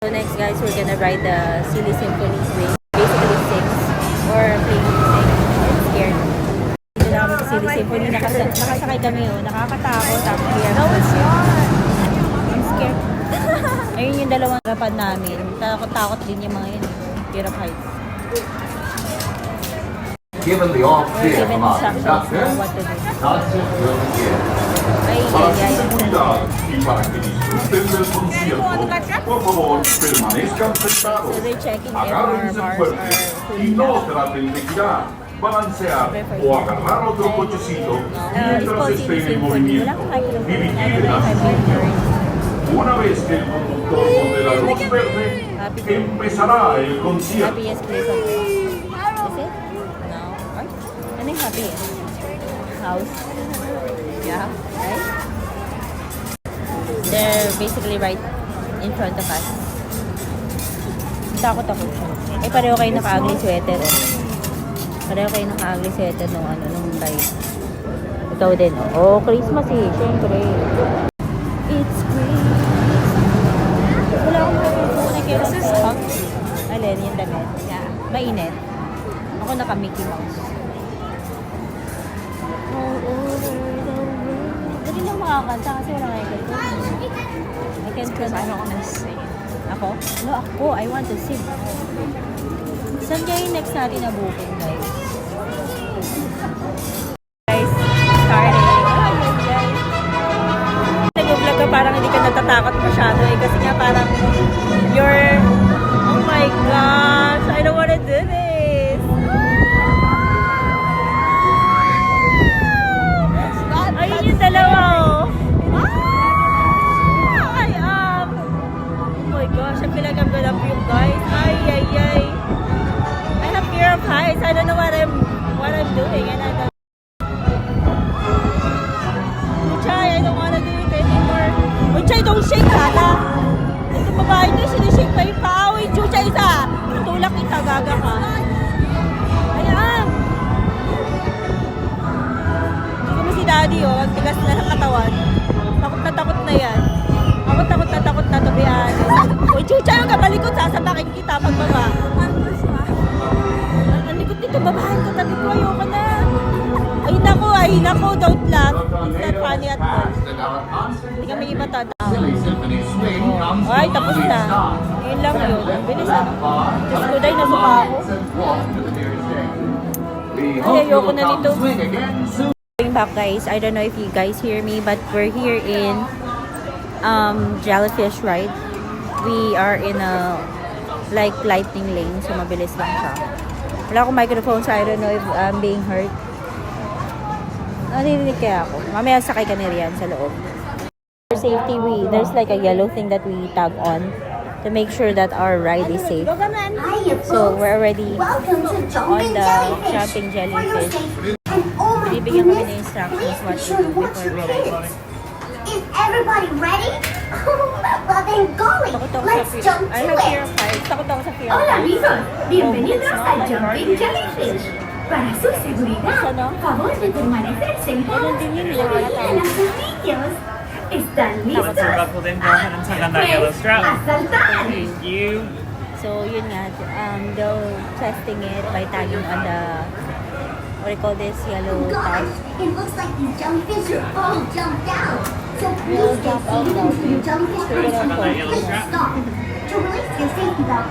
So next guys, we're gonna ride the Silly Symphony Swing. Basically sings or play music. I'm scared. Dito na kami sa Silly Symphony. Nakasakay kami yun. Nakakatakot. No, it's not. I'm scared. Ayun yung dalawang harapan namin. Takot din yung mga yun. Fear of heights. Given the all clear from our conductor, dancers will begin. Para su seguridad y para que disfruten del concierto, por favor, permanezcan sentados, So they're checking if agárrense our bars fuerte are y fully no packed. traten de girar, balancear o agarrar otro cochecito It's mientras called Silly estén en Symphony. Wala movimiento akong microphone. y I don't vigilen know a if sus I'm niños. hearing. Una vez que el conductor pone la luz verde, empezará el concierto. Happiest place on earth. Is it? No. Ano yung happiest? House. Yeah, right? They're basically right in front of us. Takot ako. Eh, pareho kayo naka-ugly sweater. Oh. Pareho kayo naka-ugly sweater nung ride. Ikaw din, oh. Oh, Christmas eh. Siyempre. It's Christmas. Wala akong makakuha na kaya. This is hot. Alin, yung damit. Yeah. Mainit. Ako naka-Mickey Mouse. Dali lang makakanta kasi wala kayo ganito. I can't because I don't want to sing. Ako? No, ako. I want to sing. Saan kaya yung next natin na booking, guys? Guys, starting. Ay, guys. Nag-vlog ka parang hindi ka natatakot masyado eh. Kasi nga parang you're... Oh my gosh! I don't wanna do this! Ayun yung dalawa oh! I am! Oh my gosh, I feel like I'm gonna puke, guys. Ay, ay, ay. I have fear of heights. I don't know what I'm doing. And I don't... Uchay, I don't wanna do it anymore. Uchay, don't shake, hala! Ito babae niyo, sinishake pa yung paa. Uy, Uchay, isa! Tulak kita, gaga ka. I am! Hindi mo si daddy, oh. Ang tigas na ng katawan. Takot na yan. Ako takot na to be honest. Uy, Chucha, yung kabalikot, sasabakin kita pagbaba. Ang likot nito, babahan ka, tabi ko, ayoko na. Ay nako, don't laugh. It's not funny at all. Hindi kami iba tatawa. Ay, tapos na. Yun lang yun. Ang bilis, ano? Diyos ko, dahil nasuka ako. Ay, ayoko na nito. Going back, guys. I don't know if you guys hear me, but we're here in Jellyfish Ride. We are in a like lightning lane, so mabilis lang siya. Wala akong microphone, so I don't know if I'm being heard. Narinig kaya ako. Mamaya sakay ka ni Rian sa loob. For safety, there's like a yellow thing that we tag on to make sure that our ride is safe. So we're already on the jumping jellyfish. Binibigyan kami ng instructions what to do before we ride. Is everybody ready? Well then go it. Let's jump to I have fear it. of heights. Takot ako sa fear of Hola heights. amigos, bienvenidos a Jumping Jellyfish. Para su seguridad, favor de permanecer sentados y vigilen a sus niños. ¿Están listos? Buckle them, go ahead and tug on that yellow strap. A saltar. Thank you. So yun nga, they'll testing it by tagging on the what do you call this yellow tag. Guys, it looks like these jellyfish are all jumped out. So please get seated into your jellyfish Straight up and for please stop. To release your safety belt,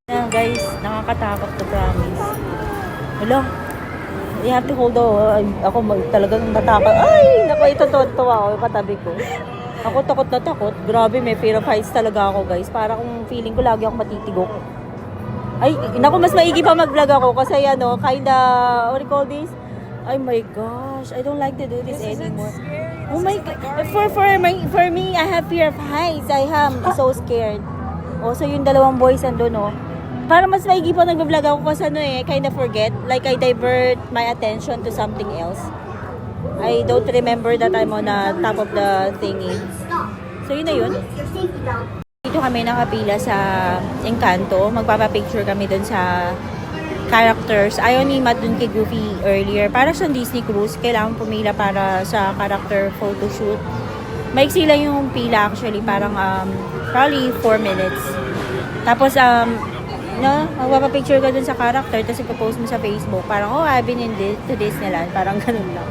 Now guys, nakakatakot to promise. Hello? You have to hold on. Ako talagang natakot. Ay! Naku, ito tuwa ako yung katabi ko. Ako takot na takot. Grabe, may fear of heights talaga ako guys. Para kung feeling ko lagi ako matitigok. Ay, naku, mas maigi pa mag-vlog ako kasi ano, kinda, what do you call this? Oh my gosh, I don't like to do this anymore. Oh my god. For me, I have fear of heights. I am so scared. Oh, so yung dalawang boys andun, oh. Para mas maigi pa nag-vlog ako kasi ano eh, kind of forget. Like I divert my attention to something else. I don't remember that I'm on the top of the thingy. So yun na yun. your safety belt. Dito kami nakapila sa Encanto. Magpapapicture kami dun sa characters. Ayaw ni Matt dun kay Goofy earlier. Para sa Disney Cruise, kailangan pumila para sa character photoshoot. Maiksi lang yung pila actually. Parang probably 4 minutes. Tapos, no, magpapapicture ka dun sa character, tapos ipopost mo sa Facebook. Parang, oh, I've been in this, to Disneyland. Parang ganun lang.